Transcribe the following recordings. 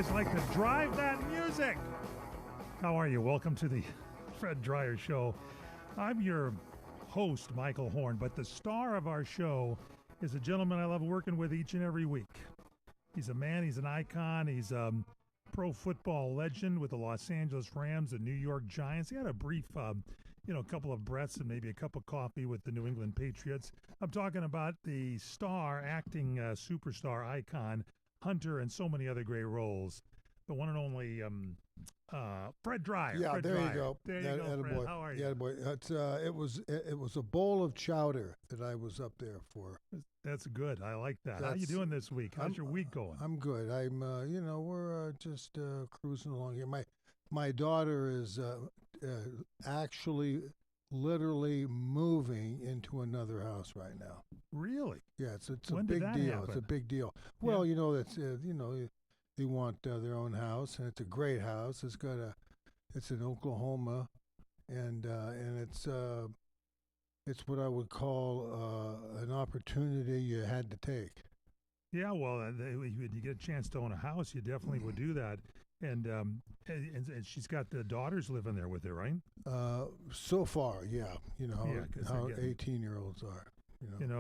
guys like to drive that music. How are you? Welcome to the Fred Dryer Show. I'm your host, Michael Horn, but the star of our show is a gentleman I love working with each and every week. He's a man, he's an icon, he's a pro football legend with the Los Angeles Rams and New York Giants. He had a brief, couple of breaths and maybe a cup of coffee with the New England Patriots. I'm talking about the star, acting superstar icon, Hunter, and so many other great roles. The one and only Fred Dryer. Yeah, Fred there Dryer. you go. There you go, Fred. Boy. How are you? Yeah, boy. It was a bowl of chowder that I was up there for. That's good. I like that. How you doing this week? How's your week going? I'm good. We're just cruising along here. My daughter is actually literally moving into another house right now. Really? Yeah, it's a When big did that deal. happen? It's a big deal. Well, they want their own house, and it's a great house. It's in Oklahoma, and it's what I would call an opportunity you had to take. Yeah, well, when you get a chance to own a house, you definitely would do that. And she's got the daughters living there with her, right? So far, yeah. You know how 18-year-olds are.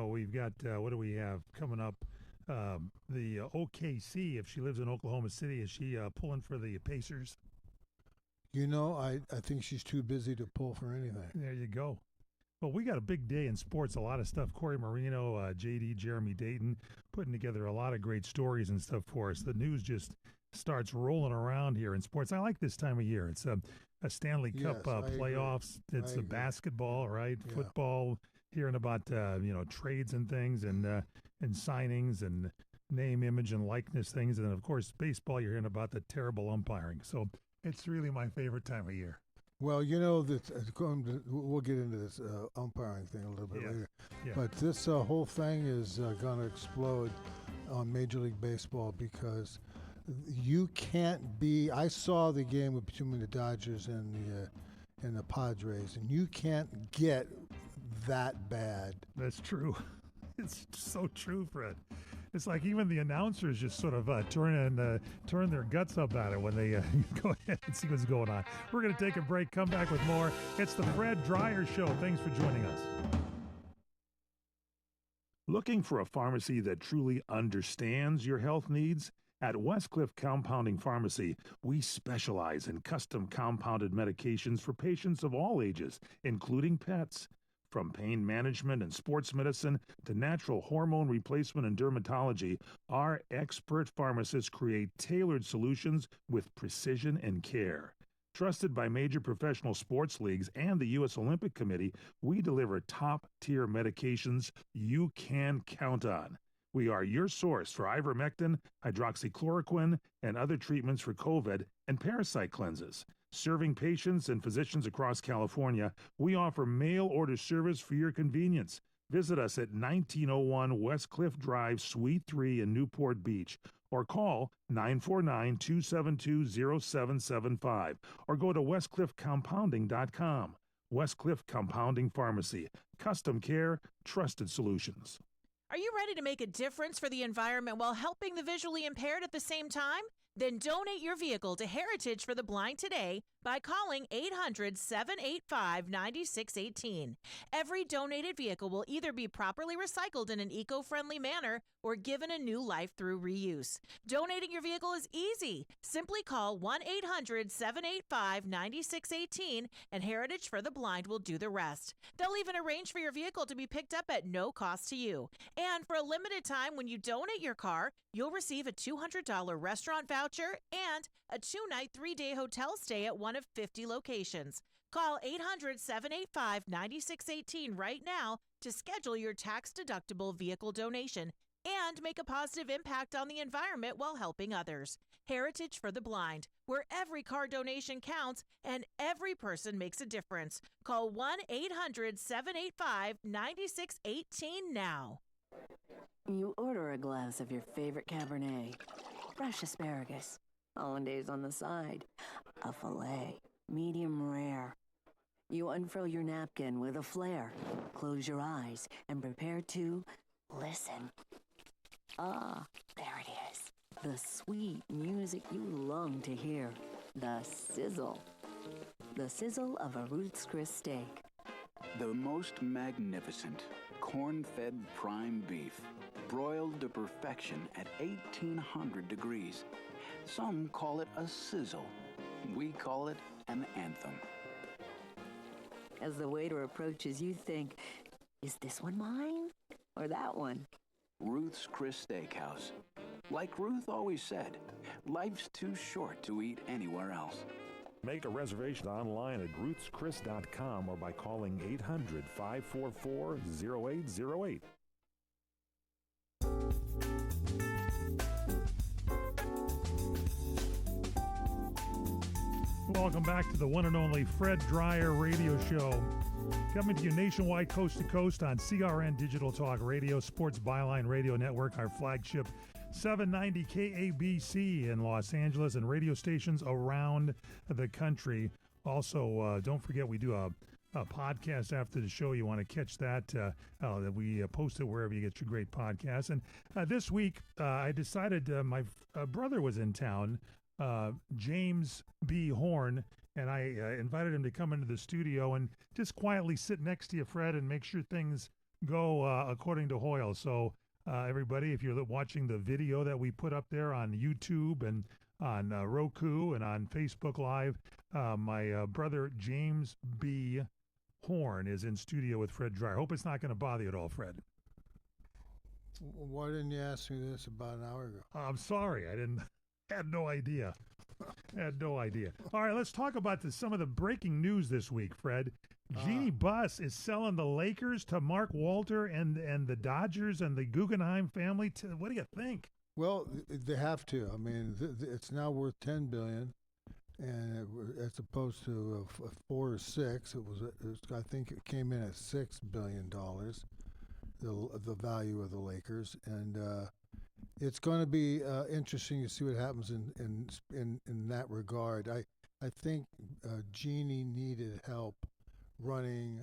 We've got what do we have coming up? The OKC. If she lives in Oklahoma City, is she pulling for the Pacers? I think she's too busy to pull for anything. There you go. Well, we got a big day in sports, a lot of stuff. Corey Marino, JD, Jeremy Dayton, putting together a lot of great stories and stuff for us. The news just starts rolling around here in sports. I like this time of year. It's a Stanley Cup playoffs. It's the basketball, right? Yeah. Football, hearing about trades and things and signings and name, image, and likeness things. And, of course, baseball, you're hearing about the terrible umpiring. So it's really my favorite time of year. Well, we'll get into this umpiring thing a little bit later. Yeah. But this whole thing is going to explode on Major League Baseball because you can't be. I saw the game between the Dodgers and the Padres, and you can't get that bad. That's true. It's so true, Fred. It's like even the announcers just sort of turn their guts up at it when they go ahead and see what's going on. We're going to take a break, come back with more. It's the Fred Dryer Show. Thanks for joining us. Looking for a pharmacy that truly understands your health needs? At Westcliff Compounding Pharmacy, we specialize in custom compounded medications for patients of all ages, including pets. From pain management and sports medicine to natural hormone replacement and dermatology, our expert pharmacists create tailored solutions with precision and care. Trusted by major professional sports leagues and the U.S. Olympic Committee, we deliver top-tier medications you can count on. We are your source for ivermectin, hydroxychloroquine, and other treatments for COVID and parasite cleanses. Serving patients and physicians across California, we offer mail order service for your convenience. Visit us at 1901 West Cliff Drive, Suite 3 in Newport Beach, or call 949-272-0775, or go to westcliffcompounding.com. Westcliff Compounding Pharmacy. Custom care, trusted solutions. Are you ready to make a difference for the environment while helping the visually impaired at the same time? Then donate your vehicle to Heritage for the Blind today by calling 800-785-9618. Every donated vehicle will either be properly recycled in an eco-friendly manner or given a new life through reuse. Donating your vehicle is easy. Simply call 1-800-785-9618 and Heritage for the Blind will do the rest. They'll even arrange for your vehicle to be picked up at no cost to you. And for a limited time, when you donate your car, you'll receive a $200 restaurant voucher and a 2-night, 3-day hotel stay at one of 50 locations. Call 800-785-9618 right now to schedule your tax-deductible vehicle donation and make a positive impact on the environment while helping others. Heritage for the Blind, where every car donation counts and every person makes a difference. Call 1-800-785-9618 now. You order a glass of your favorite Cabernet, fresh asparagus, hollandaise on the side, a filet, medium rare. You unfurl your napkin with a flair, close your eyes, and prepare to listen. Ah, there it is. The sweet music you long to hear. The sizzle. The sizzle of a Ruth's Chris steak. The most magnificent corn-fed prime beef, broiled to perfection at 1800 degrees. Some call it a sizzle. We call it an anthem. As the waiter approaches, you think, is this one mine or that one? Ruth's Chris Steakhouse. Like Ruth always said, life's too short to eat anywhere else. Make a reservation online at ruthschris.com or by calling 800-544-0808. Welcome back to the one and only Fred Dreyer Radio Show. Coming to you nationwide, coast to coast on CRN Digital Talk Radio, Sports Byline Radio Network, our flagship 790 KABC in Los Angeles, and radio stations around the country. Also, don't forget we do a podcast after the show. You want to catch that, that we post it wherever you get your great podcasts. And this week, I decided my brother was in town, James B. Horn, and I invited him to come into the studio and just quietly sit next to you, Fred, and make sure things go according to Hoyle. So everybody, if you're watching the video that we put up there on YouTube and on Roku and on Facebook Live, my brother James B. Horn is in studio with Fred Dreyer. Hope it's not going to bother you at all, Fred. Why didn't you ask me this about an hour ago? I'm sorry. Had no idea. All right, let's talk about some of the breaking news this week, Fred. Jeannie Buss is selling the Lakers to Mark Walter and the Dodgers and the Guggenheim family. What do you think? Well, they have to. I mean, it's now worth $10 billion, and as opposed to 4 or 6, it was. I think it came in at $6 billion. The value of the Lakers, and it's going to be interesting to see what happens in that regard. I think Jeannie needed help running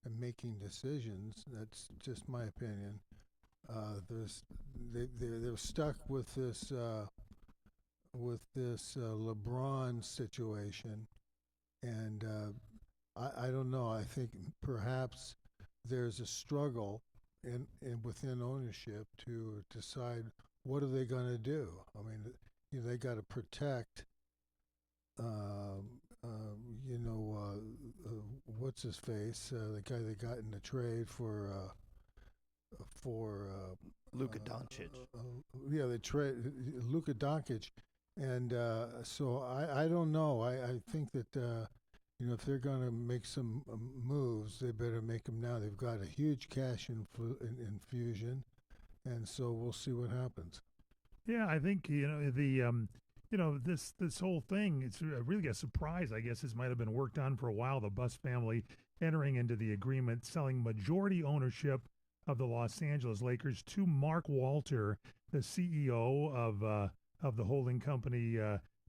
and making decisions. That's just my opinion. They're stuck with this LeBron situation, and I don't know. I think perhaps there's a struggle within ownership to decide what are they going to do. I mean, they got to protect. What's his face? The guy they got in the trade for Luka Doncic. They trade Luka Doncic, and so I don't know. I think that if they're going to make some moves, they better make them now. They've got a huge cash infusion, and so we'll see what happens. Yeah, I think this whole thing, it's really a surprise. I guess this might have been worked on for a while. The Buss family entering into the agreement, selling majority ownership of the Los Angeles Lakers to Mark Walter, the CEO of the holding company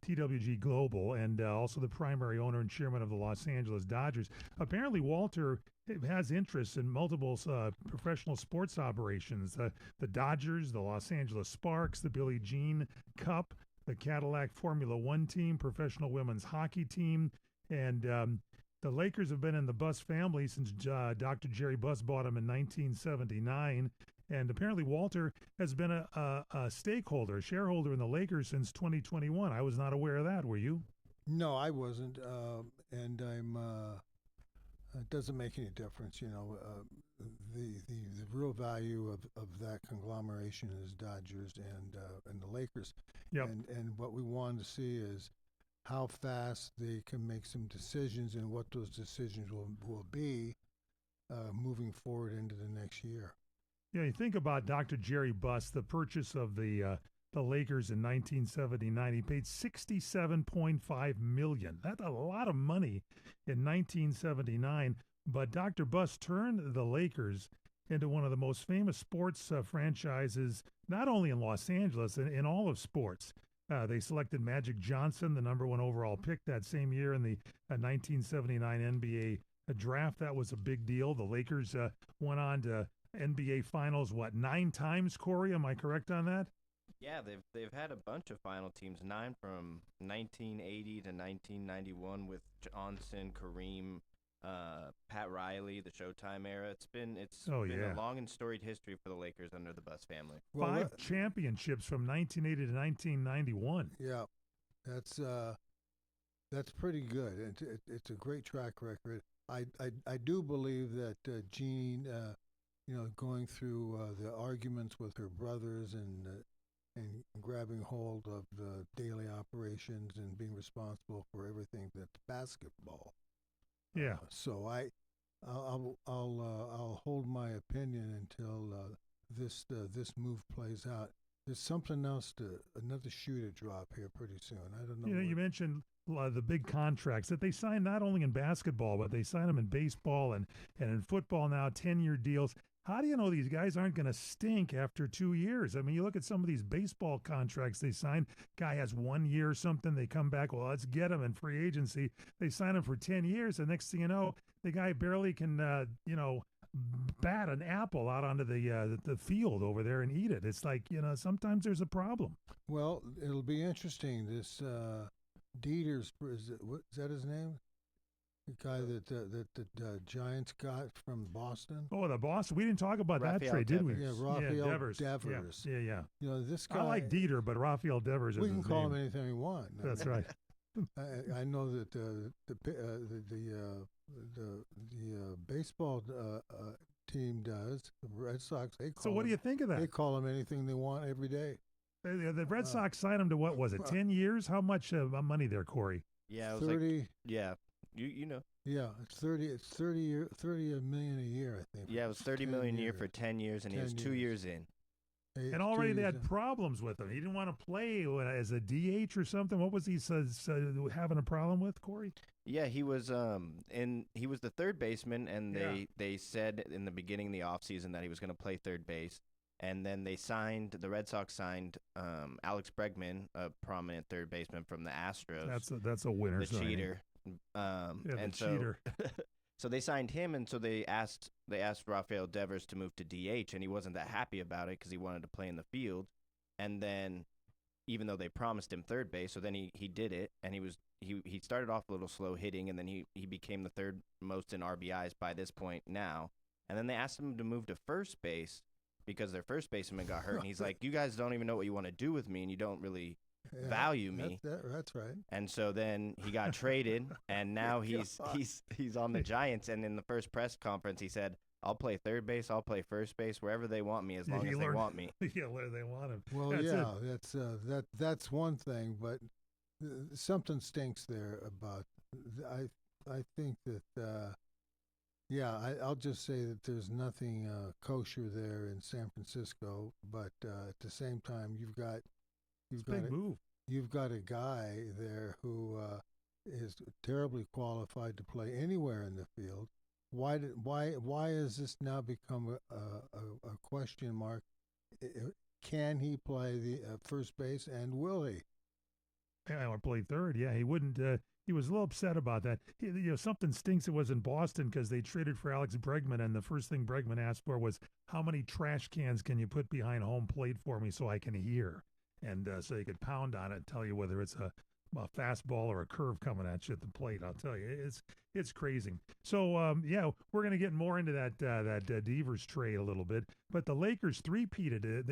TWG Global, and also the primary owner and chairman of the Los Angeles Dodgers. Apparently, Walter has interests in multiple professional sports operations: the Dodgers, the Los Angeles Sparks, the Billie Jean Cup, the Cadillac Formula One team, professional women's hockey team, and the Lakers have been in the Buss family since Dr. Jerry Buss bought them in 1979. And apparently Walter has been a stakeholder, a shareholder in the Lakers since 2021. I was not aware of that. Were you? No, I wasn't. And I'm. It doesn't make any difference, the real value of that conglomeration is Dodgers and the Lakers. Yep. And what we want to see is how fast they can make some decisions and what those decisions will be moving forward into the next year. Yeah, you think about Dr. Jerry Buss, the purchase of the Lakers in 1979. He paid $67.5 million. That's a lot of money in 1979. But Dr. Buss turned the Lakers into one of the most famous sports franchises, not only in Los Angeles, in all of sports. They selected Magic Johnson, the number 1 overall pick that same year in the 1979 NBA draft. That was a big deal. The Lakers went on to NBA Finals, 9 times, Corey? Am I correct on that? Yeah, they've had a bunch of final teams, 9 from 1980 to 1991 with Johnson, Kareem, Pat Riley, the Showtime era. It's been a long and storied history for the Lakers under the Buss family. Well, 5 championships from 1980 to 1991. Yeah, that's pretty good. It's a great track record. I do believe that Jean, going through the arguments with her brothers and grabbing hold of the daily operations and being responsible for everything that's basketball. Yeah. So I'll hold my opinion until this move plays out. There's something else another shoe to drop here pretty soon. I don't know. You mentioned the big contracts that they sign not only in basketball, but they sign them in baseball and in football now, 10-year deals. How do you know these guys aren't going to stink after 2 years? I mean, you look at some of these baseball contracts they sign. Guy has 1 year or something. They come back, well, let's get him in free agency. They sign him for 10 years. The next thing you know, the guy barely can, bat an apple out onto the field over there and eat it. It's like, sometimes there's a problem. Well, it'll be interesting. This Dieter's, is that his name? The guy that the Giants got from Boston. Oh, the Boston. We didn't talk about Raphael that trade, did we? Yeah, Raphael Devers. Devers. Yeah. This guy. I like Dieter, but Raphael Devers is We can his call name. him anything we want. That's right. I know that the baseball team does. The Red Sox. So what do you think of that? They call him anything they want every day. The Red Sox signed him to what was it? 10 years? How much money there, Corey? Yeah, it was 30. Like, yeah, you know. Yeah, it's 30. It's 30 million a year, I think. Yeah, it was 30 million a year for 10 years, and he was 2 years in. And already they had problems with him. He didn't want to play as a DH or something. What was he having a problem with, Corey? Yeah, he was he was the third baseman, and they said in the beginning of the offseason that he was going to play third base. And then the Red Sox signed Alex Bregman, a prominent third baseman from the Astros. That's a winner. The cheater. Cheater. So they signed him, and so they asked Raphael Devers to move to DH, and he wasn't that happy about it because he wanted to play in the field. And then, even though they promised him third base, so then he did it, and he started off a little slow hitting, and then he became the third most in RBIs by this point now. And then they asked him to move to first base because their first baseman got hurt, and he's like, "You guys don't even know what you want to do with me, and you don't really value me." That's right. And so then he got traded, and now he's on the Giants. And in the first press conference, he said, "I'll play third base, I'll play first base, wherever they want me, as long as they want me." Yeah, where they want him. Well, that's one thing, but something stinks there about. I think that. I'll just say that there's nothing kosher there in San Francisco, but at the same time, you've got a guy there who is terribly qualified to play anywhere in the field. Why has this now become a question mark? Can he play the first base, and will he? Yeah, or play third. Yeah, he wouldn't. He was a little upset about that. Something stinks. It was in Boston because they traded for Alex Bregman, and the first thing Bregman asked for was, "How many trash cans can you put behind home plate for me so I can hear?" And so you could pound on it and tell you whether it's a fastball or a curve coming at you at the plate. I'll tell you, it's crazy. So we're going to get more into that Devers trade a little bit. But the Lakers three-peated it.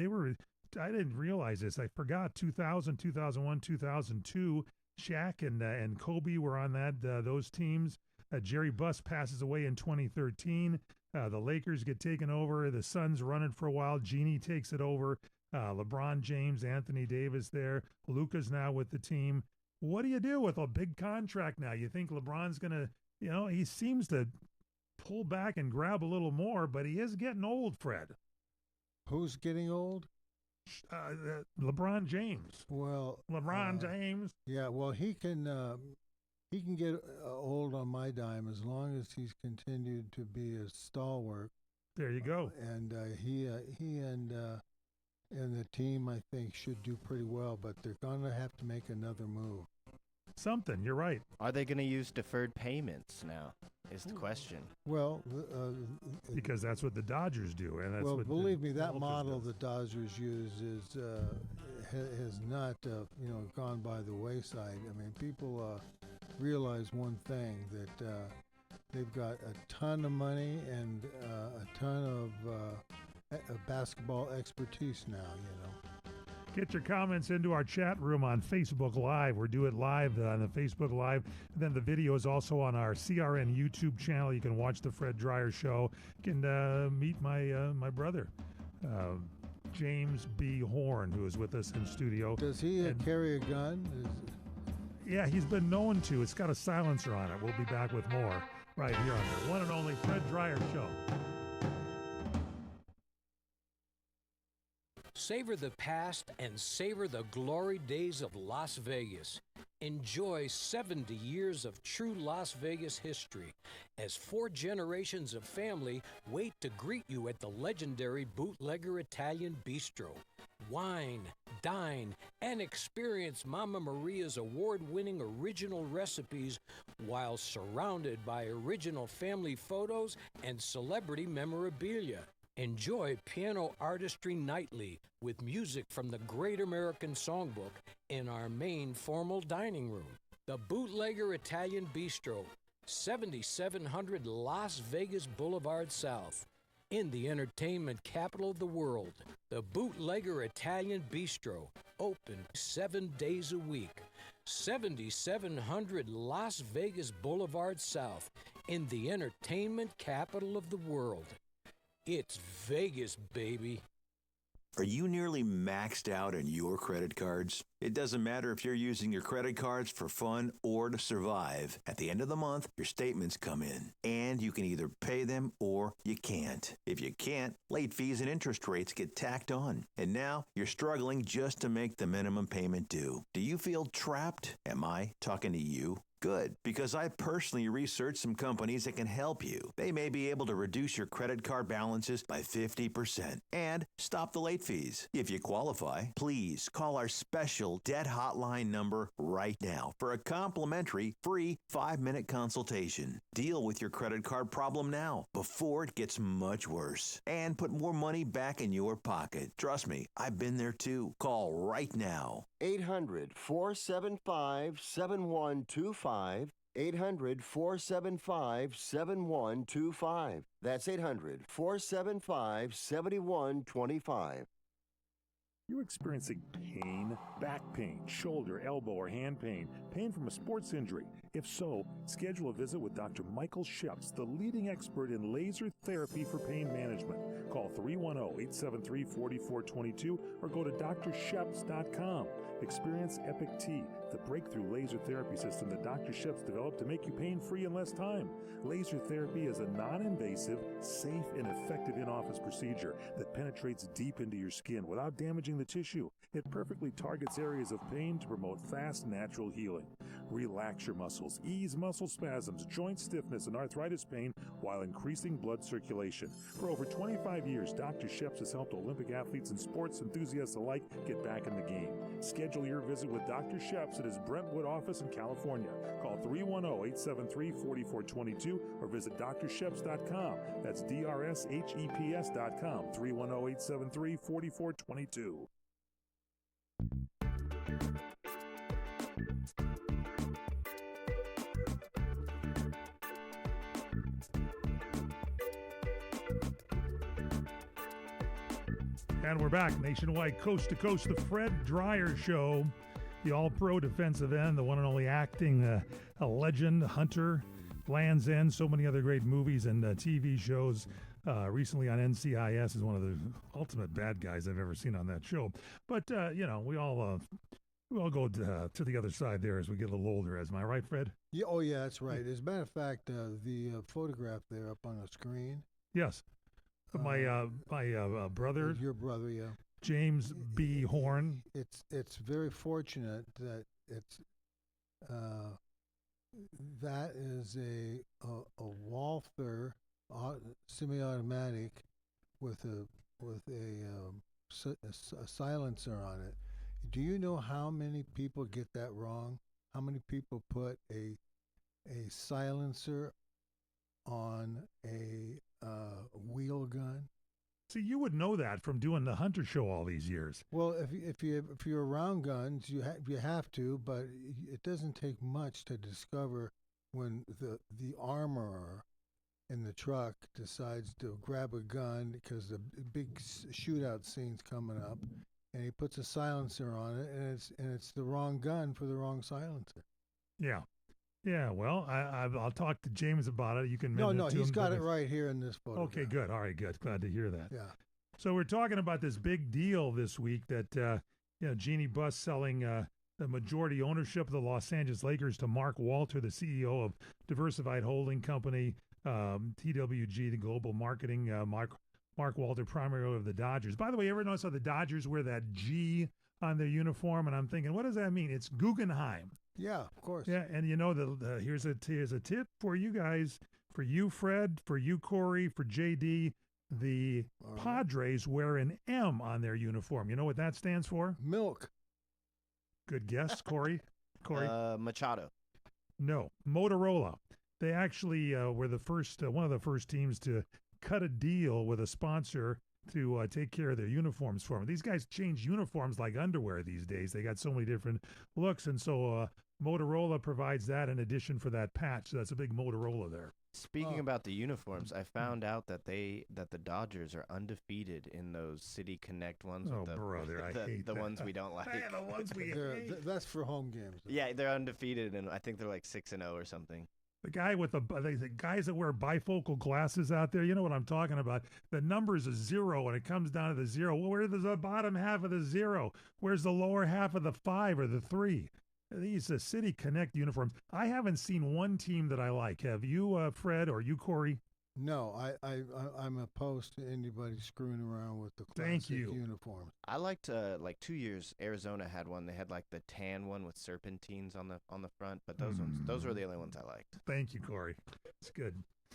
I didn't realize this. I forgot 2000, 2001, 2002. Shaq and Kobe were on those teams. Jerry Buss passes away in 2013. The Lakers get taken over. The Suns run it for a while. Jeannie takes it over. LeBron James, Anthony Davis there. Luka's now with the team. What do you do with a big contract now? You think LeBron's going to, he seems to pull back and grab a little more, but he is getting old, Fred. Who's getting old? LeBron James. Well, James. Yeah, well, he can get old on my dime as long as he's continued to be a stalwart. There you go. And he and the team, I think, should do pretty well, but they're going to have to make another move. Something, you're right. Are they going to use deferred payments now is the question. Well, because that's what the Dodgers do. And that's believe me, that model the Dodgers use has not, gone by the wayside. I mean, people realize one thing, that they've got a ton of money and a ton of basketball expertise now, Get your comments into our chat room on Facebook Live. We're doing it live on the Facebook Live. And then the video is also on our CRN YouTube channel. You can watch the Fred Dreyer Show. You can meet my brother, James B. Horn, who is with us in studio. Does he carry a gun? Yeah, he's been known to. It's got a silencer on it. We'll be back with more right here on the one and only Fred Dreyer Show. Savor the past and savor the glory days of Las Vegas. Enjoy 70 years of true Las Vegas history as 4 generations of family wait to greet you at the legendary Bootlegger Italian Bistro. Wine, dine, and experience Mama Maria's award-winning original recipes while surrounded by original family photos and celebrity memorabilia. Enjoy piano artistry nightly with music from the Great American Songbook in our main formal dining room. The Bootlegger Italian Bistro, 7700 Las Vegas Boulevard South. In the entertainment capital of the world, the Bootlegger Italian Bistro, open 7 days a week. 7700 Las Vegas Boulevard South, in the entertainment capital of the world. It's Vegas, baby. Are you nearly maxed out on your credit cards? It doesn't matter if you're using your credit cards for fun or to survive. At the end of the month, your statements come in, and you can either pay them or you can't. If you can't, late fees and interest rates get tacked on. And now you're struggling just to make the minimum payment due. Do you feel trapped? Am I talking to you? Good, because I personally researched some companies that can help you. They may be able to reduce your credit card balances by 50% and stop the late fees. If you qualify, please call our special debt hotline number right now for a complimentary free 5-minute consultation. Deal with your credit card problem now before it gets much worse and put more money back in your pocket. Trust me, I've been there too. Call right now. 800-475-7125. 800-475-7125. That's 800-475-7125. You're experiencing pain, back pain, shoulder, elbow, or hand pain, pain from a sports injury. If so, schedule a visit with Dr. Michael Sheps, the leading expert in laser therapy for pain management. Call 310-873-4422 or go to drsheps.com. Experience Epic T, the breakthrough laser therapy system that Dr. Sheps developed to make you pain-free in less time. Laser therapy is a non-invasive, safe, and effective in-office procedure that penetrates deep into your skin without damaging the tissue. It perfectly targets areas of pain to promote fast, natural healing. Relax your muscles, ease muscle spasms, joint stiffness, and arthritis pain while increasing blood circulation. For over 25 years, Dr. Sheps has helped Olympic athletes and sports enthusiasts alike get back in the game. Schedule your visit with Dr. Sheps at his Brentwood office in California. Call 310-873-4422 or visit drsheps.com. That's DRSHEPS.com. 310-873-4422. And we're back nationwide, coast to coast, the Fred Dreyer Show, the all-pro defensive end, the one and only acting a legend, Hunter, Land's End, so many other great movies and TV shows. Recently on NCIS is one of the ultimate bad guys I've ever seen on that show. But, we all go to the other side there as we get a little older. Am I right, Fred? Yeah, oh, yeah, that's right. As a matter of fact, the photograph there up on the screen. Yes. My brother. Your brother, yeah. James B. Horn. It's very fortunate that it's that is a Walther semi-automatic with a silencer on it. Do you know how many people get that wrong? How many people put a silencer on a wheel gun? See, you would know that from doing the Hunter Show all these years. Well, if you're around guns, you have to, but it doesn't take much to discover when the armorer in the truck decides to grab a gun because the big shootout scene's coming up, and he puts a silencer on it, and it's the wrong gun for the wrong silencer. Yeah. Yeah, well, I'll talk to James about it. You can mention No, it to he's him, got but it right here in this photo. Okay, good. All right, good. Glad to hear that. Yeah. So we're talking about this big deal this week that Jeannie Buss selling the majority ownership of the Los Angeles Lakers to Mark Walter, the CEO of Diversified Holding Company, TWG, the global marketing. Mark Walter, primary of the Dodgers. By the way, ever notice how the Dodgers wear that G on their uniform? And I'm thinking, what does that mean? It's Guggenheim. Yeah, of course. Yeah, and you know, here's a tip for you guys, for you, Fred, for you, Corey, for JD. The Padres wear an M on their uniform. You know what that stands for? Milk. Good guess, Corey. Machado. No, Motorola. They actually were the first, one of the first teams to cut a deal with a sponsor to take care of their uniforms for them. These guys change uniforms like underwear these days. They got so many different looks, and so Motorola provides that in addition for that patch. So that's a big Motorola there. Speaking about the uniforms, I found out that the Dodgers are undefeated in those City Connect ones. Oh, with brother, I hate the that. ones we don't like. The ones we hate. That's for home games. Yeah, they're undefeated, and I think they're like 6-0 or something. The guy with the guys that wear bifocal glasses out there, you know what I'm talking about. The number's a 0 and it comes down to the 0. Well, where's the bottom half of the 0? Where's the lower half of the 5 or the 3? These City Connect uniforms. I haven't seen one team that I like. Have you, Fred, or you, Corey? No, I'm opposed to anybody screwing around with the classic uniforms. I liked like 2 years. Arizona had one. They had like the tan one with serpentines on the front, but those were the only ones I liked. Thank you, Corey. It's good.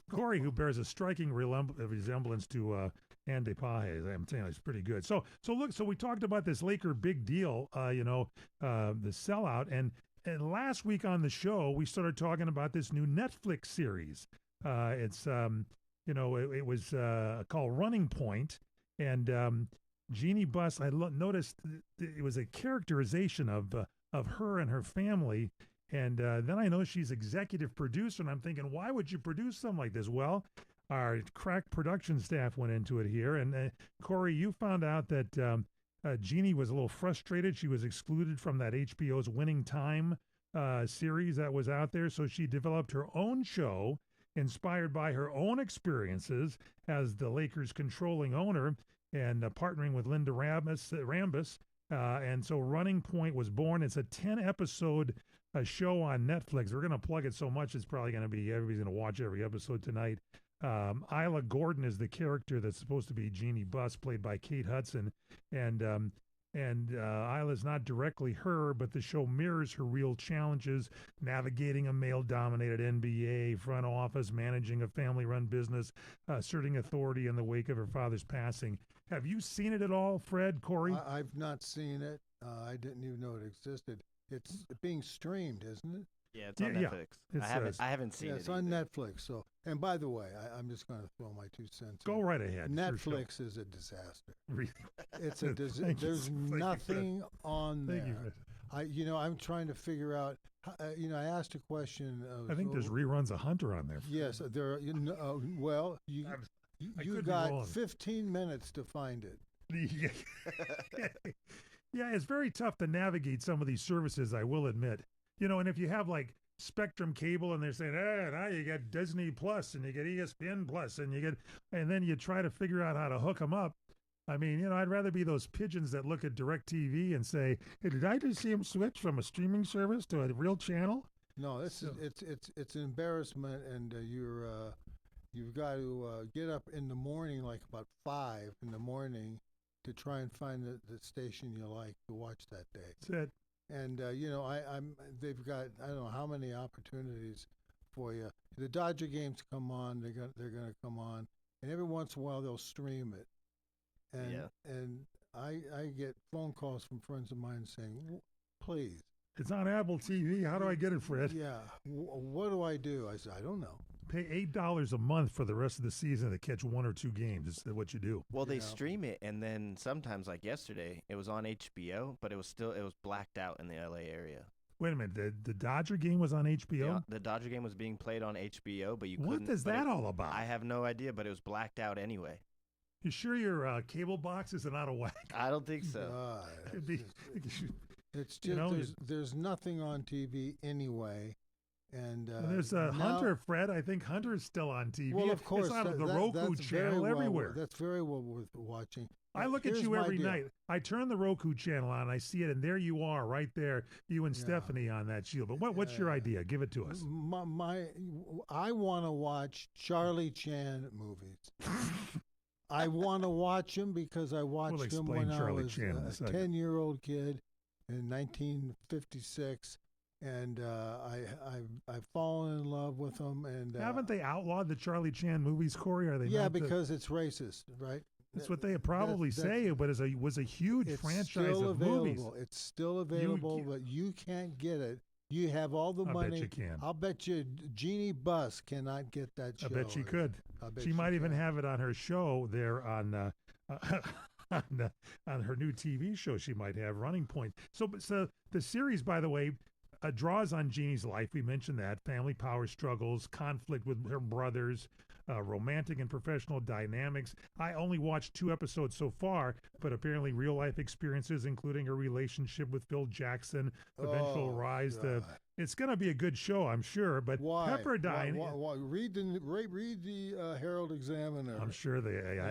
Corey, who bears a striking resemblance to Andy Paje, I'm saying it's pretty good. So we talked about this Laker big deal, the sellout, and last week on the show we started talking about this new Netflix series. It's it was called Running Point, and Jeannie Buss. I noticed it was a characterization of her and her family. And then I know she's executive producer, and I'm thinking, why would you produce something like this? Well, our crack production staff went into it here. And Corey, you found out that Jeannie was a little frustrated. She was excluded from that HBO's Winning Time series that was out there. So she developed her own show inspired by her own experiences as the Lakers' controlling owner and partnering with Linda Rambis. And so Running Point was born. It's a 10-episode show on Netflix. We're going to plug it so much, it's probably going to be, everybody's going to watch every episode tonight. Isla Gordon is the character that's supposed to be Jeannie Buss, played by Kate Hudson. And Isla's not directly her, but the show mirrors her real challenges, navigating a male-dominated NBA front office, managing a family-run business, asserting authority in the wake of her father's passing. Have you seen it at all, Fred, Corey? I've not seen it. I didn't even know it existed. It's being streamed, isn't it? Yeah, it's on Netflix. I haven't seen it. It's on Netflix. So, and by the way, I'm just going to throw my 2 cents. Go right ahead. Netflix is a disaster. Really? It's a disaster. There's nothing on there. I'm trying to figure out. I asked a question. I think there's reruns of Hunter on there. Yes, there. Well, you got 15 minutes to find it. Yeah, it's very tough to navigate some of these services, I will admit. And if you have like Spectrum Cable and they're saying, now you get Disney Plus and you get ESPN Plus and then you try to figure out how to hook them up. I mean, I'd rather be those pigeons that look at DirecTV and say, hey, did I just see him switch from a streaming service to a real channel? No, it's an embarrassment, and you've got to get up in the morning, like about 5 in the morning, to try and find the station you like to watch that day. That's it. And they've got, I don't know how many opportunities for you. The Dodger games come on, they're going to come on, and every once in a while they'll stream it. And I get phone calls from friends of mine saying, please. It's on Apple TV. How do I get it, Fred? Yeah. What do I do? I said, I don't know. pay $8 a month for the rest of the season to catch 1 or 2 games. It's what you do. Well, they stream it, and then sometimes, like yesterday, it was on HBO, but it was blacked out in the LA area. Wait a minute. The Dodger game was on HBO? The Dodger game was being played on HBO, but you couldn't. What is that all about? I have no idea, but it was blacked out anyway. You sure your cable box isn't out of whack? I don't think so. It's just there's nothing on TV anyway. And there's Hunter, Fred. I think Hunter's still on TV. Well, of course. It's on the Roku channel everywhere. That's very well worth watching. I look at you every night. I turn the Roku channel on, I see it, and there you are, right there, you and Stephanie on that shield. But what's your idea? Give it to us. I want to watch Charlie Chan movies. I want to watch him because I watched him when I was a 10-year-old kid in 1956. And I've fallen in love with them. And haven't they outlawed the Charlie Chan movies, Corey? Are they? Yeah, because it's racist, right? That's what they probably say. But it was a huge franchise of movies. It's still available, but you can't get it. You have all the money. I bet you can. I'll bet you Jeannie Buss cannot get that show. I bet she could. She might even have it on her show there on her new TV show. She might have Running Point. So the series, by the way, draws on Jeannie's life. We mentioned that. Family power struggles, conflict with her brothers, romantic and professional dynamics. I only watched 2 episodes so far, but apparently real life experiences, including her relationship with Phil Jackson, eventual rise to. It's going to be a good show, I'm sure. But why? Pepperdine. Why? Read the Herald Examiner. I'm sure they.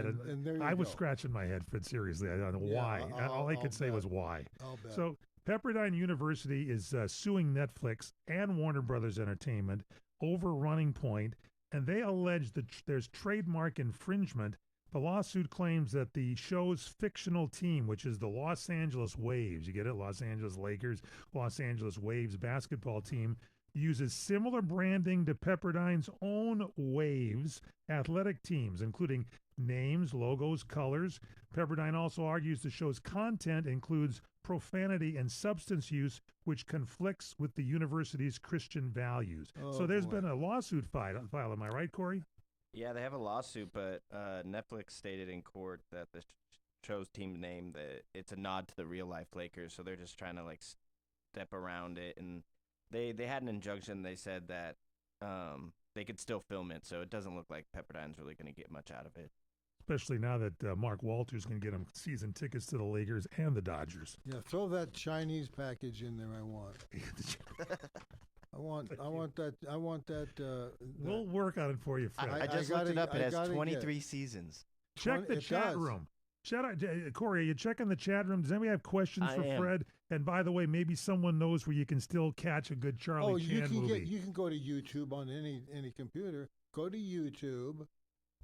I was scratching my head, Fred. Seriously, I don't know why. All I could say was why. I'll bet. So Pepperdine University is suing Netflix and Warner Brothers Entertainment over Running Point, and they allege that there's trademark infringement. The lawsuit claims that the show's fictional team, which is the Los Angeles Waves, you get it? Los Angeles Lakers, Los Angeles Waves basketball team, uses similar branding to Pepperdine's own Waves athletic teams, including names, logos, colors. Pepperdine also argues the show's content includes profanity and substance use, which conflicts with the university's Christian values. So there's been a lawsuit filed. Am I right, Corey? Yeah, they have a lawsuit, but Netflix stated in court that the show's team name, that it's a nod to the real-life Lakers, so they're just trying to, step around it. And they had an injunction. They said that they could still film it, so it doesn't look like Pepperdine's really going to get much out of it. Especially now that Mark Walters can get him season tickets to the Lakers and the Dodgers. Yeah, throw that Chinese package in there. I want that. We'll work on it for you, Fred. I just looked it up. It has 23 seasons. Check the chat room. Corey, are you checking the chat room? Does anybody have questions for Fred? And by the way, maybe someone knows where you can still catch a good Charlie Chan movie. You can go to YouTube on any computer. Go to YouTube,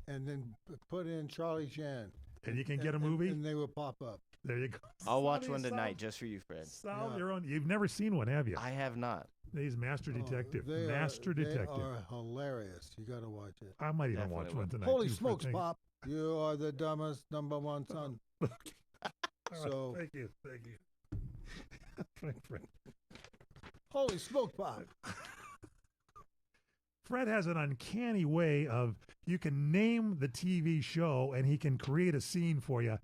and then put in Charlie Chan. And you can get a movie? And they will pop up. There you go. I'll watch one tonight just for you, Fred. Solve your own. You've never seen one, have you? I have not. He's Master Detective. Detective. They are hilarious. You got to watch it. I might even watch one tonight. Holy smokes, Pop. You are the dumbest #1 son. So thank you. Holy smoke, Pop. Fred has an uncanny way of, you can name the TV show and he can create a scene for you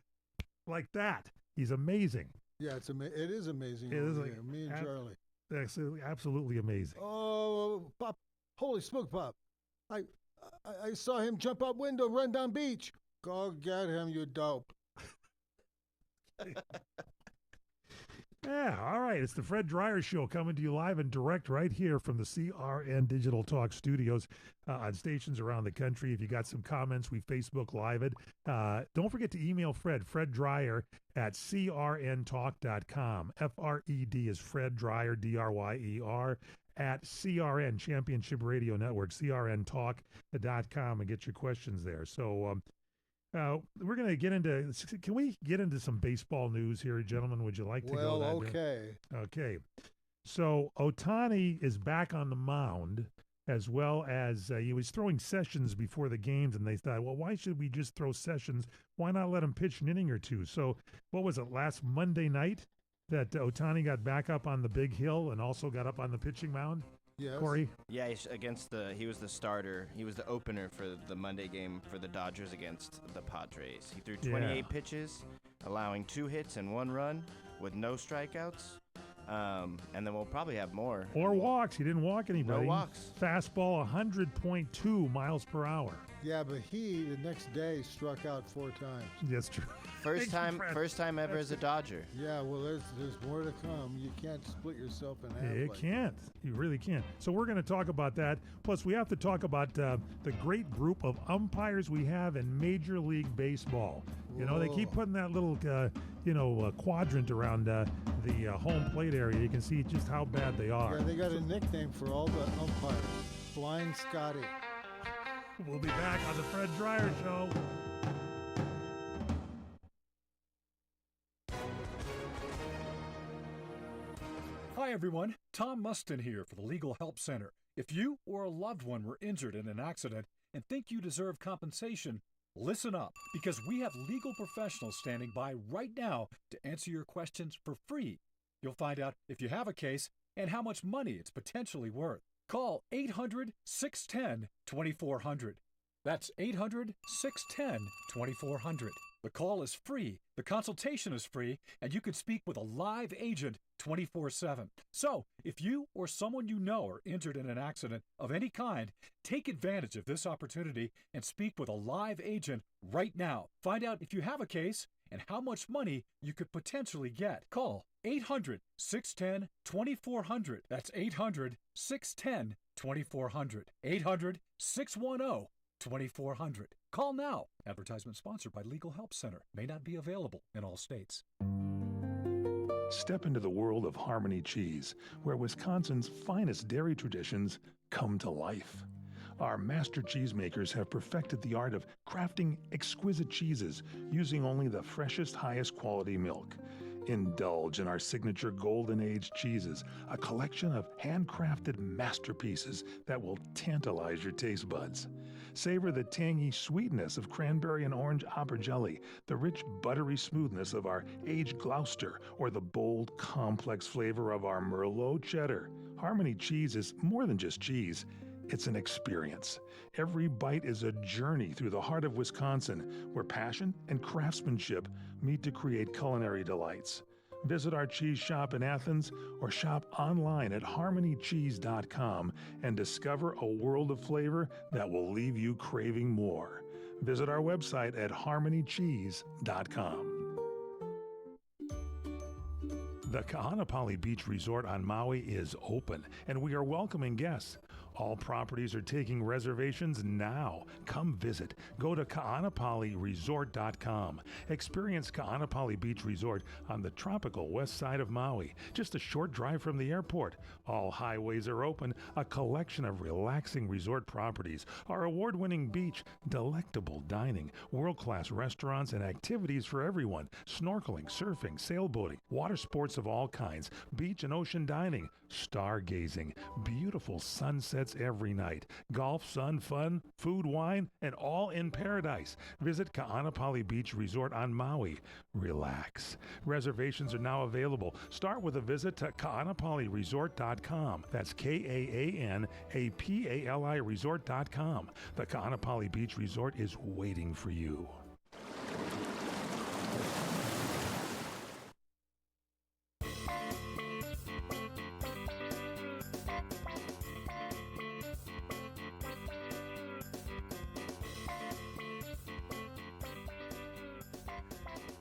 like that. He's amazing. Yeah, it is amazing. It is me and Charlie. Absolutely amazing. Oh, Pop. Holy smoke, Pop. I saw him jump out window, run down beach. Go get him, you dope. Yeah, all right. It's the Fred Dreyer Show coming to you live and direct right here from the CRN Digital Talk studios on stations around the country. If you got some comments, we Facebook Live it. Don't forget to email Fred Dreyer at crntalk.com. FRED is Fred Dreyer, DRYER, at CRN, Championship Radio Network, crntalk.com, and get your questions there. So, we're going to get into, can we get into some baseball news here, gentlemen? Would you like to go that okay. Okay. So Ohtani is back on the mound, as well as he was throwing sessions before the games, and they thought, well, why should we just throw sessions? Why not let him pitch an inning or two? So what was it, last Monday night that Ohtani got back up on the big hill and also got up on the pitching mound? Yes. Corey? Yeah, he was the starter. He was the opener for the Monday game for the Dodgers against the Padres. He threw 28 pitches, allowing 2 hits and 1 run with no strikeouts. And then we'll probably have more. Or walks. He didn't walk anybody. No walks. Fastball 100.2 miles per hour. Yeah, but he, the next day, struck out 4 times. That's true. First time ever as a Dodger. Yeah, well, there's more to come. You can't split yourself in half. You can't. You really can't. So we're going to talk about that. Plus, we have to talk about the great group of umpires we have in Major League Baseball. You know, they keep putting that little, quadrant around the home plate area. You can see just how bad they are. Yeah, they got a nickname for all the umpires. Flying Scotty. We'll be back on the Fred Dryer Show. Hi, everyone. Tom Mustin here for the Legal Help Center. If you or a loved one were injured in an accident and think you deserve compensation, listen up, because we have legal professionals standing by right now to answer your questions for free. You'll find out if you have a case and how much money it's potentially worth. Call 800-610-2400. That's 800-610-2400. The call is free, the consultation is free, and you can speak with a live agent 24/7. So, if you or someone you know are injured in an accident of any kind, take advantage of this opportunity and speak with a live agent right now. Find out if you have a case and how much money you could potentially get. Call 800-610-2400. That's 800-610-2400. 800-610-2400. Call now. Advertisement sponsored by Legal Help Center. May not be available in all states. Step into the world of Harmony Cheese, where Wisconsin's finest dairy traditions come to life. Our master cheesemakers have perfected the art of crafting exquisite cheeses using only the freshest, highest quality milk. Indulge in our signature Golden Age cheeses, a collection of handcrafted masterpieces that will tantalize your taste buds. Savor the tangy sweetness of cranberry and orange Arbor jelly, the rich buttery smoothness of our aged Gloucester, or the bold, complex flavor of our Merlot cheddar. Harmony Cheese is more than just cheese. It's an experience. Every bite is a journey through the heart of Wisconsin, where passion and craftsmanship meet to create culinary delights. Visit our cheese shop in Athens or shop online at harmonycheese.com and discover a world of flavor that will leave you craving more. Visit our website at harmonycheese.com. The Kahanapali Beach Resort on Maui is open, and we are welcoming guests. All properties are taking reservations now. Come visit. Go to kahanapaliresort.com. Experience Kahanapali Beach Resort on the tropical west side of Maui, just a short drive from the airport. All highways are open, a collection of relaxing resort properties, our award-winning beach, delectable dining, world-class restaurants and activities for everyone, snorkeling, surfing, sailboating, water sports of all kinds, beach and ocean dining, stargazing, beautiful sunsets every night, golf, sun, fun, food, wine, and all in paradise. Visit Kahanapali Beach Resort on Maui. Relax. Reservations are now available. Start with a visit to kahanapaliresort.com. That's Kahanapali resort.com. The Kahanapali Beach Resort is waiting for you.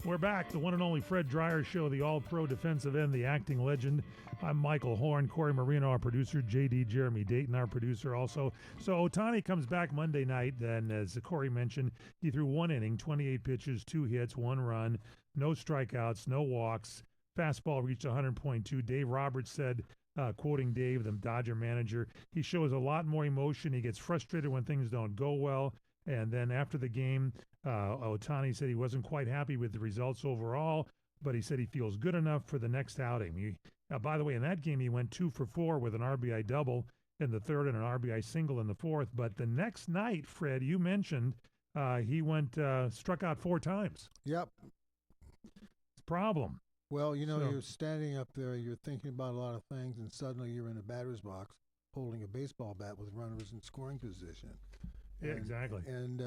We're back, the one and only Fred Dryer Show, the all-pro defensive end, the acting legend. I'm Michael Horn, Corey Marino, our producer, J.D. Jeremy Dayton, our producer also. So Ohtani comes back Monday night, and as Corey mentioned, he threw 1 inning, 28 pitches, 2 hits, 1 run, no strikeouts, no walks. Fastball reached 100.2. Dave Roberts said, quoting Dave, the Dodger manager, he shows a lot more emotion. He gets frustrated when things don't go well. And then after the game, Ohtani said he wasn't quite happy with the results overall, but he said he feels good enough for the next outing. By the way, in that game, he went 2 for 4 with an RBI double in the third and an RBI single in the fourth. But the next night, Fred, you mentioned he struck out 4 times. Yep. It's a problem. Well, you're standing up there, you're thinking about a lot of things, and suddenly you're in a batter's box. holding a baseball bat with runners in scoring position. Yeah, exactly. And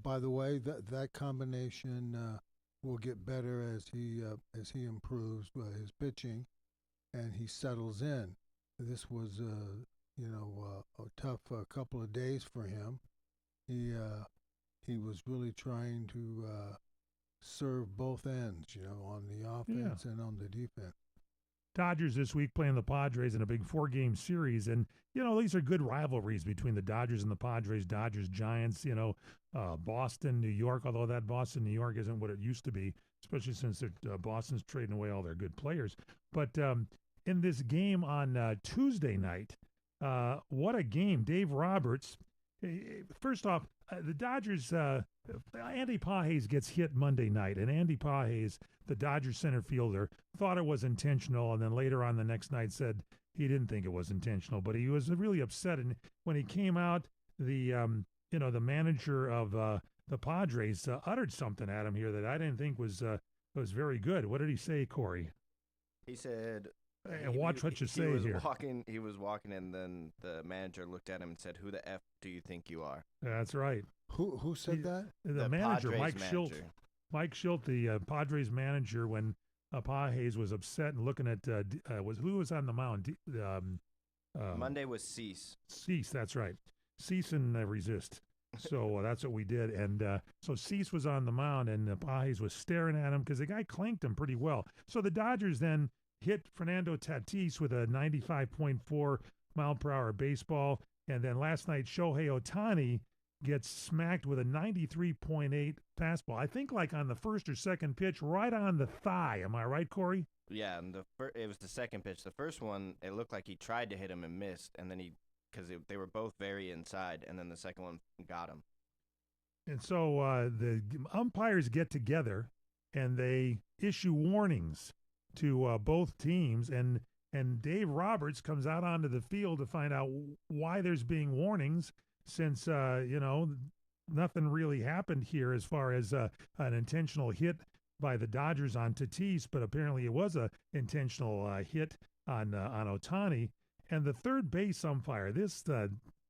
by the way, that combination will get better as he improves his pitching, and he settles in. This was a tough couple of days for him. He was really trying to serve both ends, on the offense and on the defense. Dodgers this week playing the Padres in a big 4-game series. And, these are good rivalries between the Dodgers and the Padres, Dodgers, Giants, Boston, New York, although that Boston, New York isn't what it used to be, especially since Boston's trading away all their good players. But in this game on Tuesday night, what a game. Dave Roberts, first off, the Dodgers, Andy Pages gets hit Monday night, and Andy Pages, the Dodgers center fielder, thought it was intentional, and then later on the next night said he didn't think it was intentional, but he was really upset. And when he came out, the manager of the Padres uttered something at him here that I didn't think was very good. What did he say, Corey? He said, and watch what you say here. He was walking, and then the manager looked at him and said, "Who the F do you think you are?" That's right. Who said that? The manager, Padres Mike Schilt. Mike Schilt, the Padres manager, when Pages was upset and looking at who was on the mound? Monday was Cease. Cease, that's right. Cease and resist. So that's what we did. And so Cease was on the mound, and Pages was staring at him because the guy clanked him pretty well. So the Dodgers then hit Fernando Tatis with a 95.4 mile per hour baseball. And then last night, Shohei Ohtani gets smacked with a 93.8 fastball. I think like on the first or second pitch, right on the thigh. Am I right, Corey? Yeah, and it was the second pitch. The first one, it looked like he tried to hit him and missed, and then because they were both very inside, and then the second one got him. And so the umpires get together, and they issue warnings to both teams, and Dave Roberts comes out onto the field to find out why there's being warnings, since nothing really happened here as far as an intentional hit by the Dodgers on Tatis, but apparently it was a intentional hit on Ohtani. And the third base umpire, this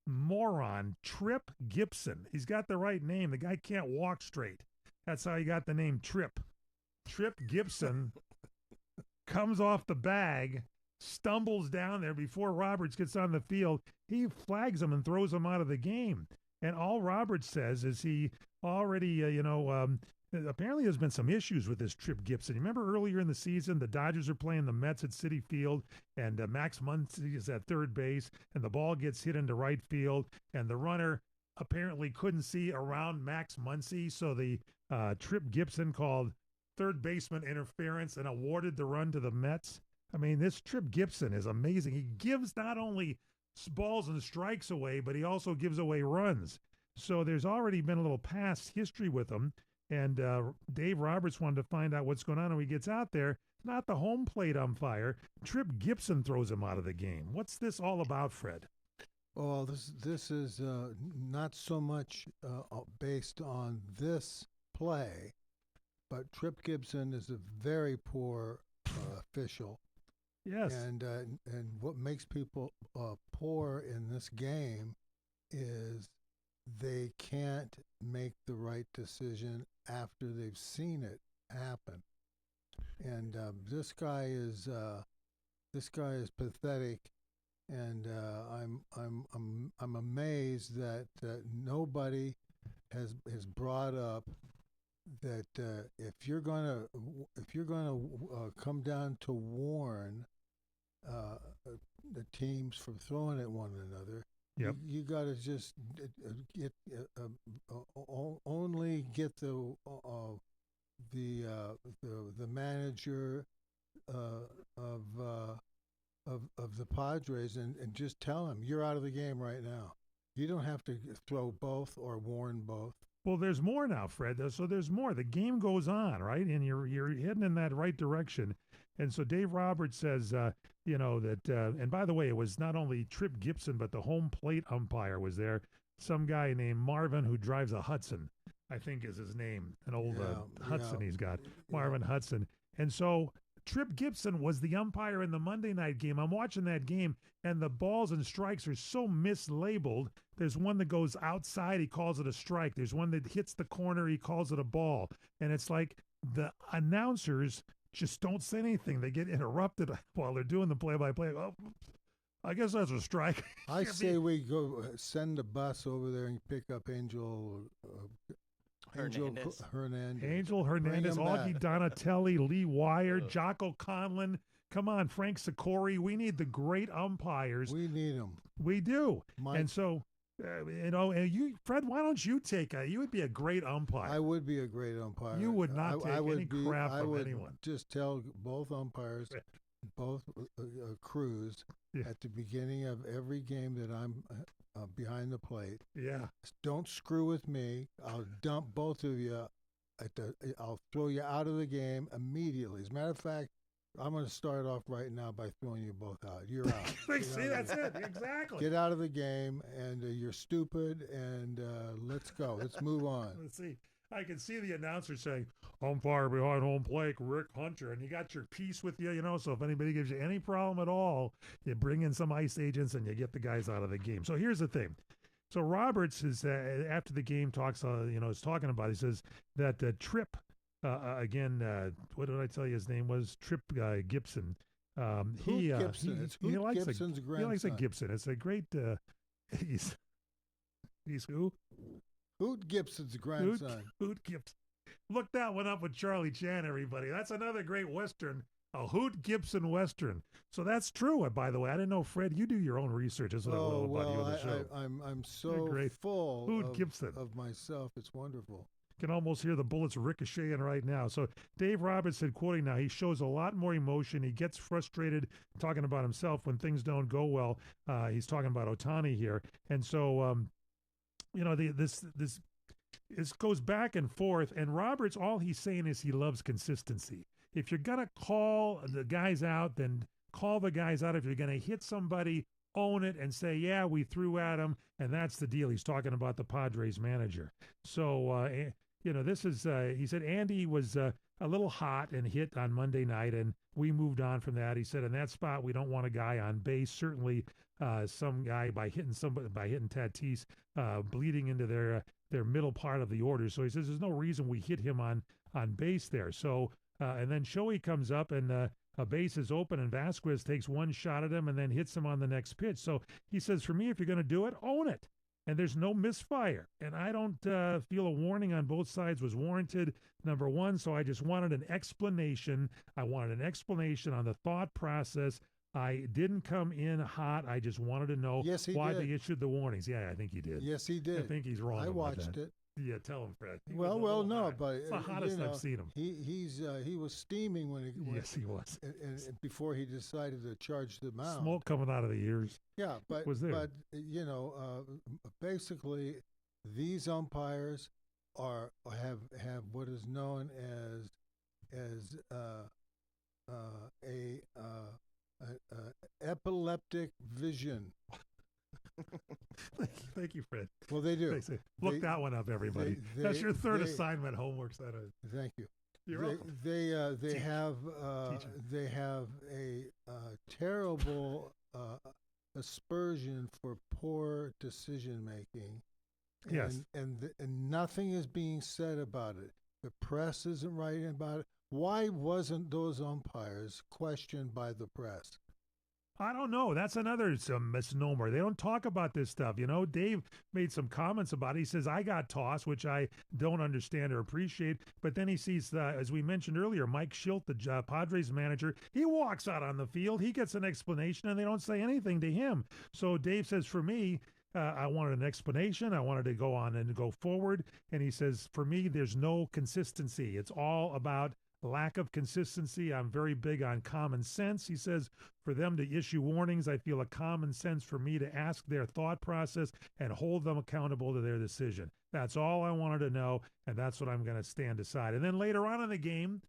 moron, Trip Gibson, he's got the right name. The guy can't walk straight. That's how he got the name Trip. Trip Gibson comes off the bag, stumbles down there before Roberts gets on the field. He flags him and throws him out of the game. And all Roberts says is he already, apparently there's been some issues with this Trip Gibson. You remember earlier in the season, the Dodgers are playing the Mets at Citi Field, and Max Muncy is at third base, and the ball gets hit into right field, and the runner apparently couldn't see around Max Muncy, so the Trip Gibson called third baseman interference and awarded the run to the Mets. I mean, this Trip Gibson is amazing. He gives not only balls and strikes away, but he also gives away runs. So there's already been a little past history with him. And Dave Roberts wanted to find out what's going on. And when he gets out there, not the home plate umpire, Trip Gibson throws him out of the game. What's this all about, Fred? Well, this is not so much based on this play, but Trip Gibson is a very poor official. Yes. And what makes people poor in this game is they can't make the right decision after they've seen it happen. And this guy is pathetic. And I'm amazed that nobody has brought up that if you're gonna come down to warn the teams from throwing at one another, yep, you got to just only get the manager of the Padres and just tell him you're out of the game right now. You don't have to throw both or warn both. Well, there's more now, Fred. So there's more. The game goes on, right? And you're heading in that right direction. And so Dave Roberts says, that, and by the way, it was not only Trip Gibson, but the home plate umpire was there. Some guy named Marvin who drives a Hudson, I think is his name, an old Hudson he's got, Marvin Hudson. And so Tripp Gibson was the umpire in the Monday night game. I'm watching that game, and the balls and strikes are so mislabeled. There's one that goes outside, he calls it a strike. There's one that hits the corner, he calls it a ball. And it's like the announcers just don't say anything. They get interrupted while they're doing the play-by-play. Oh, I guess that's a strike. I say we go send a bus over there and pick up Angel Hernandez. Angel Hernandez, Augie Donatelli, Lee Wire, Jocko Conlon. Come on, Frank Sikori. We need the great umpires. We need them. We do. And so, and you, Fred, why don't you take you would be a great umpire. I would be a great umpire. You would not take any crap from anyone. Just tell both umpires, both crews, at the beginning of every game that I'm behind the plate. Yeah. Don't screw with me. I'll dump both of you. I'll throw you out of the game immediately. As a matter of fact, I'm going to start off right now by throwing you both out. You're out. See, that's it. Exactly. Get out of the game, and you're stupid, and let's go. Let's move on. Let's see. I can see the announcer saying, umpire behind home plate, Rick Hunter, and you got your piece with you, so if anybody gives you any problem at all, you bring in some ice agents and you get the guys out of the game. So here's the thing. So Roberts is, after the game talks, is talking about, he says that Tripp, again, what did I tell you his name was? Tripp Gibson. Gibson. He likes Gibson's grandson. He likes a Gibson. It's a great, he's who? Hoot Gibson's grandson. Hoot Gibson. Look that one up with Charlie Chan, everybody. That's another great Western, a Hoot Gibson Western. So that's true, by the way. I didn't know, Fred, you do your own research. That's what I love about you on the show. I'm so full Hoot Gibson. of myself. It's wonderful. Can almost hear the bullets ricocheting right now. So Dave Roberts said, quoting now, he shows a lot more emotion. He gets frustrated talking about himself when things don't go well. He's talking about Ohtani here. And so, this goes back and forth, and Roberts, all he's saying is he loves consistency. If you're going to call the guys out, then call the guys out. If you're going to hit somebody, own it and say, yeah, we threw at him, and that's the deal. He's talking about the Padres manager. So, this is, he said Andy was a little hot and hit on Monday night, and we moved on from that. He said, in that spot, we don't want a guy on base. Certainly some guy by hitting Tatis, bleeding into their middle part of the order. So he says there's no reason we hit him on base there. So, and then Shohei comes up and a base is open and Vasquez takes one shot at him and then hits him on the next pitch. So he says, for me, if you're going to do it, own it. And there's no misfire. And I don't feel a warning on both sides was warranted, number one. So I just wanted an explanation. I wanted an explanation on the thought process. I didn't come in hot. I just wanted to know why they issued the warnings. Yeah, I think he did. Yes, he did. I think he's wrong. I watched it. Yeah, tell him, Fred. No, but it's the hottest I've seen him. He was steaming when yes, he was. And before he decided to charge the mound. Smoke coming out of the ears. Yeah, but was there. But basically, these umpires have what is known as epileptic vision. Thank you, Fred. Well, they do. Look that one up, everybody. That's your third assignment homework. Thank you. You're they have a terrible aspersion for poor decision making. Yes. And nothing is being said about it. The press isn't writing about it. Why wasn't those umpires questioned by the press? I don't know. That's another misnomer. They don't talk about this stuff. Dave made some comments about it. He says, I got tossed, which I don't understand or appreciate. But then he sees, as we mentioned earlier, Mike Schilt, the Padres manager, he walks out on the field. He gets an explanation, and they don't say anything to him. So Dave says, for me, I wanted an explanation. I wanted to go on and go forward. And he says, for me, there's no consistency. It's all about lack of consistency. I'm very big on common sense. He says, for them to issue warnings, I feel a common sense for me to ask their thought process and hold them accountable to their decision. That's all I wanted to know, and that's what I'm going to stand aside. And then later on in the game,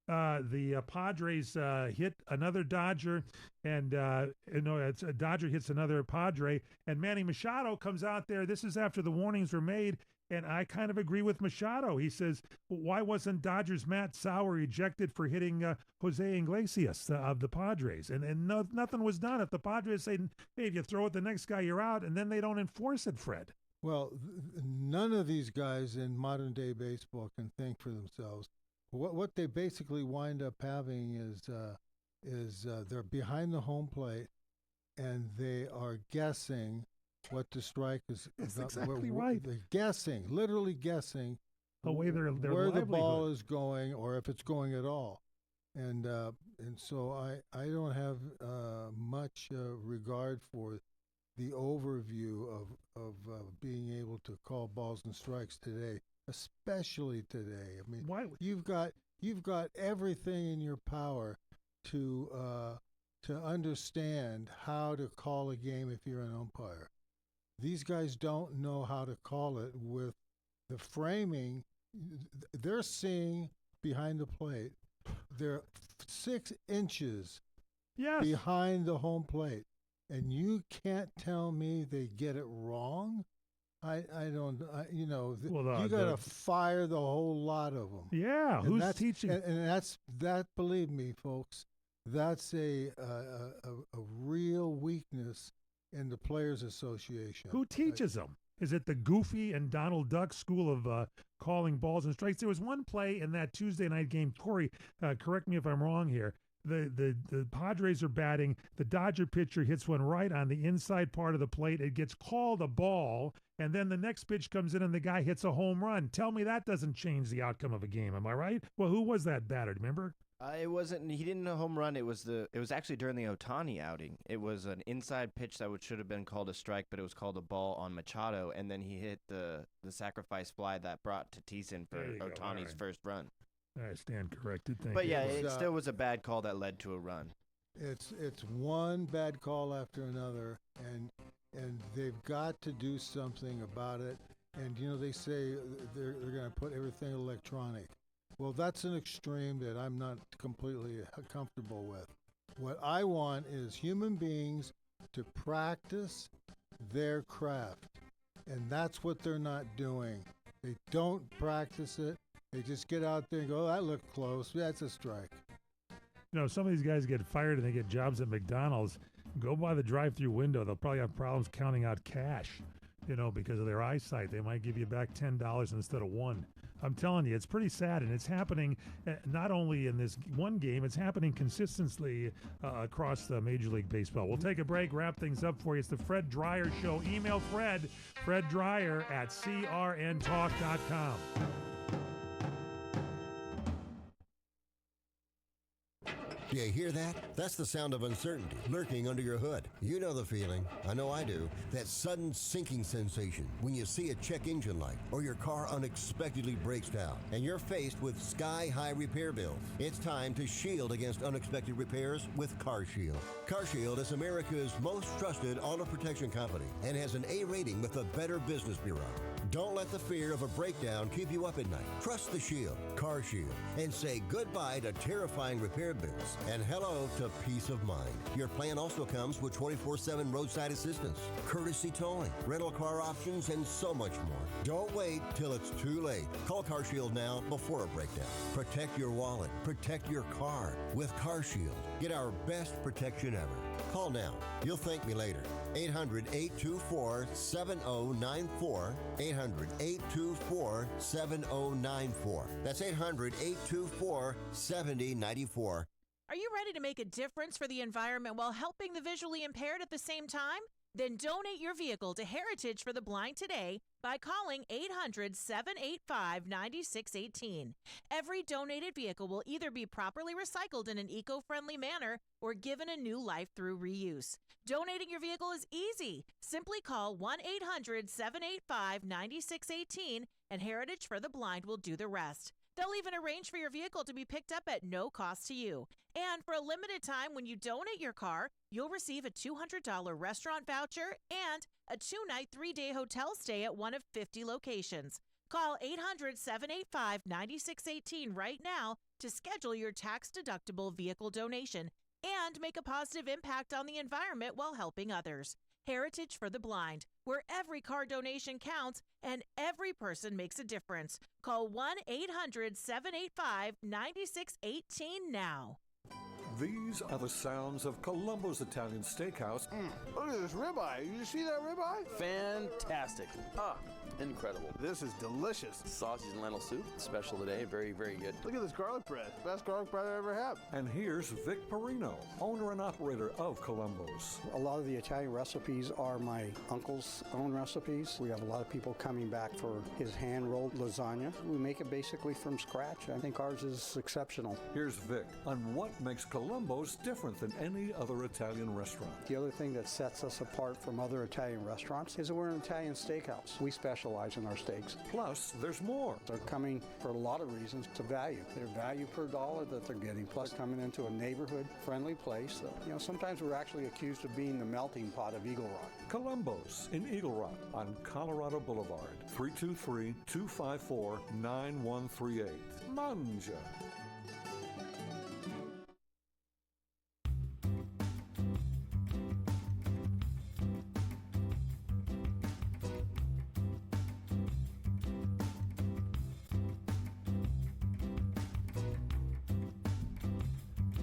the Padres hit another Dodger, and it's a Dodger hits another Padre, and Manny Machado comes out there. This is after the warnings were made, and I kind of agree with Machado. He says, why wasn't Dodgers Matt Sauer ejected for hitting Jose Iglesias of the Padres? And nothing was done. If the Padres say, hey, if you throw it the next guy, you're out, and then they don't enforce it, Fred. Well, none of these guys in modern day baseball can think for themselves. What they basically wind up having is they're behind the home plate, and they are guessing what the strike is. That's exactly right. They're guessing, literally guessing, where the ball is going, or if it's going at all. And so I don't have much regard for the overview of being able to call balls and strikes today, especially today. I mean, why? You've got everything in your power to understand how to call a game if you're an umpire. These guys don't know how to call it with the framing. They're seeing behind the plate. They're 6 inches behind the home plate, and you can't tell me they get it wrong. I don't. You got to fire the whole lot of them. Yeah, and who's teaching? And that. Believe me, folks, that's a real weakness in the Players Association. Who teaches them? Is it the Goofy and Donald Duck school of calling balls and strikes? There was one play in that Tuesday night game. Corey, correct me if I'm wrong here. The Padres are batting. The Dodger pitcher hits one right on the inside part of the plate. It gets called a ball, and then the next pitch comes in and the guy hits a home run. Tell me that doesn't change the outcome of a game. Am I right? Well, who was that batter? Remember? It wasn't. He didn't a home run. It was actually during the Ohtani outing. It was an inside pitch that should have been called a strike, but it was called a ball on Machado, and then he hit the sacrifice fly that brought Tatis in for Ohtani's first run. I stand corrected. Thank you. But yeah, it still was a bad call that led to a run. It's one bad call after another, and they've got to do something about it. And they say they're going to put everything electronic. Well, that's an extreme that I'm not completely comfortable with. What I want is human beings to practice their craft, and that's what they're not doing. They don't practice it. They just get out there and go, oh, that looked close. That's a strike. Some of these guys get fired and they get jobs at McDonald's. Go by the drive-through window. They'll probably have problems counting out cash, because of their eyesight. They might give you back $10 instead of $1. I'm telling you, it's pretty sad, and it's happening not only in this one game, it's happening consistently across Major League Baseball. We'll take a break, wrap things up for you. It's the Fred Dreyer Show. Email Fred Dreyer at crntalk.com. Do you hear that? That's the sound of uncertainty lurking under your hood. You know the feeling. I know I do. That sudden sinking sensation when you see a check engine light or your car unexpectedly breaks down and you're faced with sky-high repair bills. It's time to shield against unexpected repairs with CarShield. CarShield is America's most trusted auto protection company and has an A rating with the Better Business Bureau. Don't let the fear of a breakdown keep you up at night. Trust the Shield, CarShield, and say goodbye to terrifying repair bills and hello to peace of mind. Your plan also comes with 24/7 roadside assistance, courtesy towing, rental car options, and so much more. Don't wait till it's too late. Call CarShield now before a breakdown. Protect your wallet. Protect your car with CarShield. Get our best protection ever. Call now. You'll thank me later. 800-824-7094. 800-824-7094. That's 800-824-7094. Are you ready to make a difference for the environment while helping the visually impaired at the same time? Then donate your vehicle to Heritage for the Blind today by calling 800-785-9618. Every donated vehicle will either be properly recycled in an eco-friendly manner or given a new life through reuse. Donating your vehicle is easy. Simply call 1-800-785-9618 and Heritage for the Blind will do the rest. They'll even arrange for your vehicle to be picked up at no cost to you. And for a limited time, when you donate your car, you'll receive a $200 restaurant voucher and a 2-night, 3-day hotel stay at one of 50 locations. Call 800-785-9618 right now to schedule your tax-deductible vehicle donation and make a positive impact on the environment while helping others. Heritage for the Blind, where every car donation counts and every person makes a difference. Call 1-800-785-9618 now. These are the sounds of Columbo's Italian Steakhouse. Look at this ribeye. Did you see that ribeye? Fantastic. Incredible. This is delicious. Sausage and lentil soup, special today. Very, very good. Look at this garlic bread. Best garlic bread I ever had. And here's Vic Perino, owner and operator of Columbo's. A lot of the Italian recipes are my uncle's own recipes. We have a lot of people coming back for his hand-rolled lasagna. We make it basically from scratch. I think ours is exceptional. Here's Vic on what makes Columbo's different than any other Italian restaurant. The other thing that sets us apart from other Italian restaurants is that we're an Italian steakhouse. We specialize in our steaks. Plus, there's more. They're coming for a lot of reasons to value. Their value per dollar that they're getting, plus coming into a neighborhood-friendly place. Sometimes we're actually accused of being the melting pot of Eagle Rock. Columbo's in Eagle Rock on Colorado Boulevard, 323-254-9138. Mangia.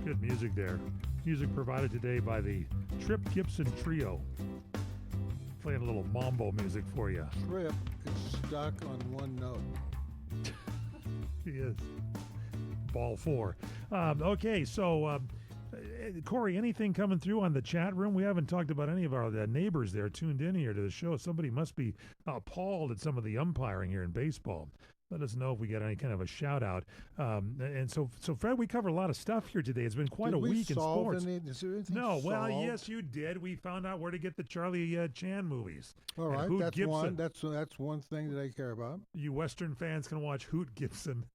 Good music there. Music provided today by the Trip Gibson Trio. Playing a little mambo music for you. Trip is stuck on one note. He is. Ball 4. Okay, so Corey, anything coming through on the chat room? We haven't talked about any of our neighbors there tuned in here to the show. Somebody must be appalled at some of the umpiring here in baseball. Let us know if we get any kind of a shout out. And so Fred, we covered a lot of stuff here today. It's been quite a week in sports. Is there anything No, well, solved? yes, you did. We found out where to get the Charlie Chan movies. All right, Hoot that's Gibson. one. That's one thing that I care about. You Western fans can watch Hoot Gibson.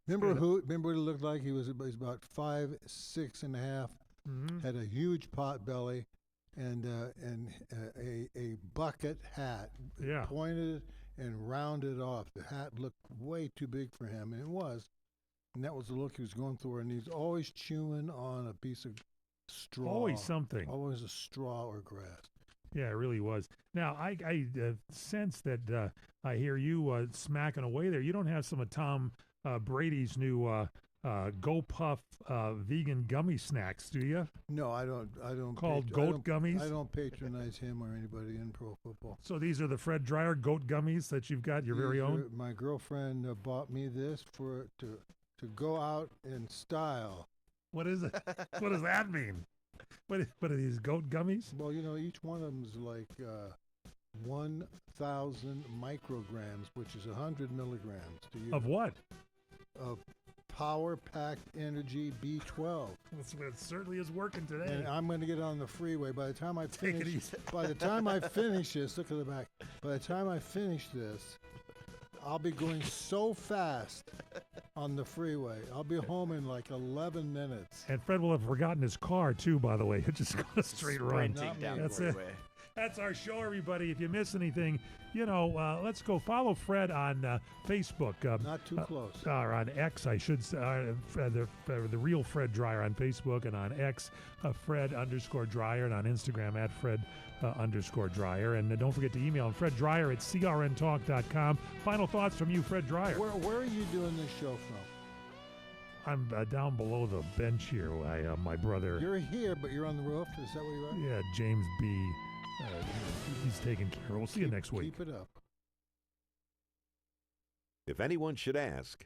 Remember Hoot? Remember what he looked like? He was about 5'6.5". Mm-hmm. Had a huge pot belly, and a bucket hat. Yeah. Pointed and rounded off. The hat looked way too big for him, and it was. And that was the look he was going through. And he's always chewing on a piece of straw. Always something. Always a straw or grass. Yeah, it really was. Now, I sense that I hear you smacking away there. You don't have some of Tom Brady's new Go Puff vegan gummy snacks, do you? No, I don't. Called goat gummies? I don't patronize him or anybody in pro football. So these are the Fred Dryer goat gummies that you've got, your very own? My girlfriend bought me this to go out in style. What is it? What does that mean? What are these goat gummies? Well, each one of them is like 1,000 micrograms, which is 100 milligrams. Of what? Of power-packed energy B12. It certainly is working today. And I'm going to get on the freeway. By the time I finish, this, look at the back. By the time I finish this, I'll be going so fast on the freeway. I'll be home in like 11 minutes. And Fred will have forgotten his car too, by the way. It just got a straight run. Down That's the it. way. That's our show, everybody. If you miss anything, let's go follow Fred on Facebook. Not too close. Or on X, I should say. The real Fred Dryer on Facebook, and on X, Fred_Dryer, and on Instagram at Fred_Dryer. And don't forget to email FredDryer at crntalk.com. Final thoughts from you, Fred Dryer. Where are you doing this show from? I'm down below the bench here. My brother. You're here, but you're on the roof. Is that where you are? Yeah, James B. He's taking care. We'll see you next week. Keep it up. If anyone should ask,